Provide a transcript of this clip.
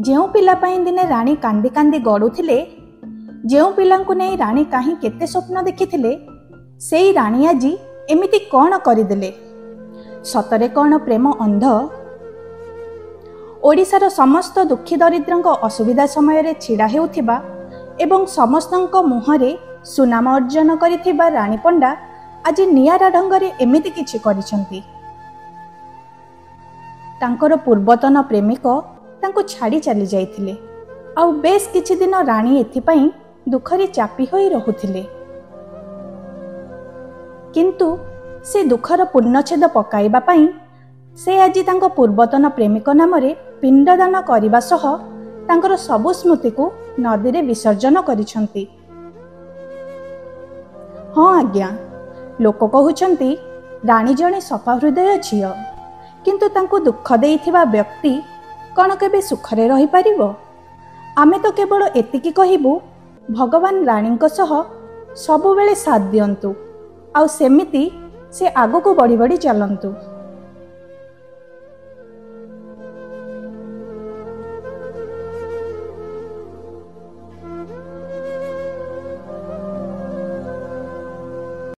ଯେଉଁ ପିଲା ପାଇଁ ଦିନେ ରାଣୀ କାନ୍ଦି କାନ୍ଦି ଗଡ଼ୁଥିଲେ, ଯେଉଁ ପିଲାଙ୍କୁ ନେଇ ରାଣୀ କାହିଁ କେତେ ସ୍ୱପ୍ନ ଦେଖିଥିଲେ, ସେଇ ରାଣୀ ଆଜି ଏମିତି କ'ଣ କରିଦେଲେ? ସତରେ କ'ଣ ପ୍ରେମ ଅନ୍ଧ? ଓଡ଼ିଶାର ସମସ୍ତ ଦୁଃଖୀ ଦରିଦ୍ରଙ୍କ ଅସୁବିଧା ସମୟରେ ଛିଡ଼ା ହେଉଥିବା ଏବଂ ସମସ୍ତଙ୍କ ମୁହଁରେ ସୁନାମ ଅର୍ଜନ କରିଥିବା ରାଣୀ ପଣ୍ଡା ଆଜି ନିଆରା ଢଙ୍ଗରେ ଏମିତି କିଛି କରିଛନ୍ତି। ତାଙ୍କର ପୂର୍ବତନ ପ୍ରେମିକ ତାଙ୍କୁ ଛାଡ଼ି ଚାଲି ଯାଇଥିଲେ, ଆଉ ବେଶ କିଛି ଦିନ ରାଣୀ ଏଥିପାଇଁ ଦୁଃଖରେ ଚାପି ହୋଇ ରହୁଥିଲେ। କିନ୍ତୁ ସେ ଦୁଃଖର ପୂର୍ଣ୍ଣଚ୍ଛେଦ ପକାଇବା ପାଇଁ ସେ ଆଜି ତାଙ୍କ ପୂର୍ବତନ ପ୍ରେମିକ ନାମରେ ପିଣ୍ଡଦାନ କରିବା ସହ ତାଙ୍କର ସବୁ ସ୍ମୃତିକୁ ନଦୀରେ ବିସର୍ଜନ କରିଛନ୍ତି। ହଁ ଆଜ୍ଞା, ଲୋକ କହୁଛନ୍ତି ରାଣୀ ଜଣେ ସଫା ହୃଦୟ ଝିଅ, କିନ୍ତୁ ତାଙ୍କୁ ଦୁଃଖ ଦେଇଥିବା ବ୍ୟକ୍ତି କ'ଣ କେବେ ସୁଖରେ ରହିପାରିବ? ଆମେ ତ କେବଳ ଏତିକି କହିବୁ, ଭଗବାନ ରାଣୀଙ୍କ ସହ ସବୁବେଳେ ସାଥ ଦିଅନ୍ତୁ, ଆଉ ସେମିତି ସେ ଆଗକୁ ବଢ଼ି ବଢ଼ି ଚାଲନ୍ତୁ।